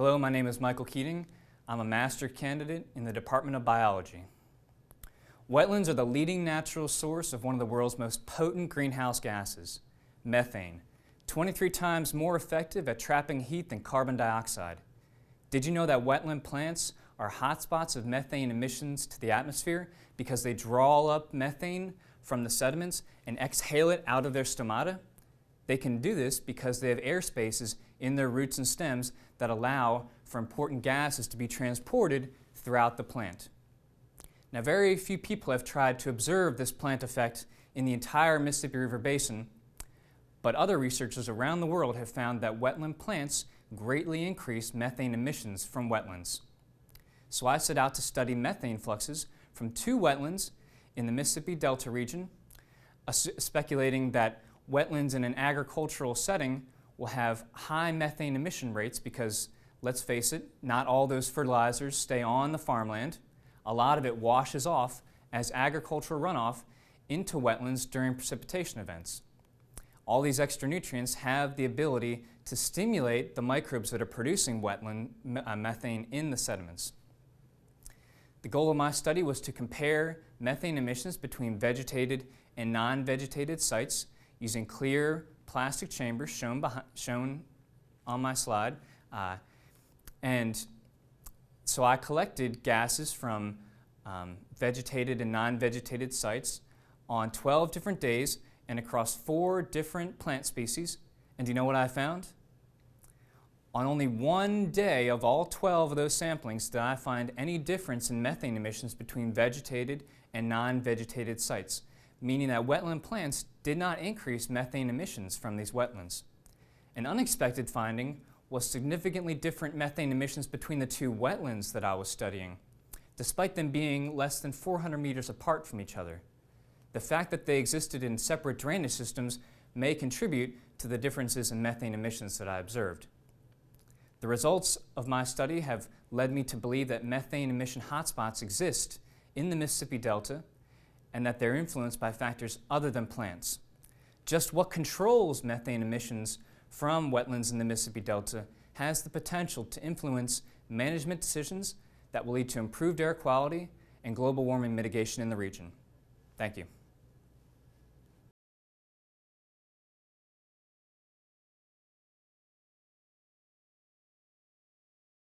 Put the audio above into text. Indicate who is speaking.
Speaker 1: Hello, my name is Michael Keating. I'm a master candidate in the Department of Biology. Wetlands are the leading natural source of one of the world's most potent greenhouse gases, methane, 23 times more effective at trapping heat than carbon dioxide. Did you know that wetland plants are hotspots of methane emissions to the atmosphere because they draw up methane from the sediments and exhale it out of their stomata? They can do this because they have air spaces in their roots and stems that allow for important gases to be transported throughout the plant. Now, very few people have tried to observe this plant effect in the entire Mississippi River Basin, but other researchers around the world have found that wetland plants greatly increase methane emissions from wetlands. So I set out to study methane fluxes from two wetlands in the Mississippi Delta region, speculating that wetlands in an agricultural setting will have high methane emission rates because, let's face it, not all those fertilizers stay on the farmland. A lot of it washes off as agricultural runoff into wetlands during precipitation events. All these extra nutrients have the ability to stimulate the microbes that are producing wetland methane in the sediments. The goal of my study was to compare methane emissions between vegetated and non-vegetated sites using clear plastic chambers shown on my slide. And so I collected gases from vegetated and non-vegetated sites on 12 different days and across 4 different plant species. And do you know what I found? On only one day of all 12 of those samplings did I find any difference in methane emissions between vegetated and non-vegetated sites, meaning that wetland plants did not increase methane emissions from these wetlands. An unexpected finding was significantly different methane emissions between the two wetlands that I was studying, despite them being less than 400 meters apart from each other. The fact that they existed in separate drainage systems may contribute to the differences in methane emissions that I observed. The results of my study have led me to believe that methane emission hotspots exist in the Mississippi Delta and that they're influenced by factors other than plants. Just what controls methane emissions from wetlands in the Mississippi Delta has the potential to influence management decisions that will lead to improved air quality and global warming mitigation in the region. Thank you.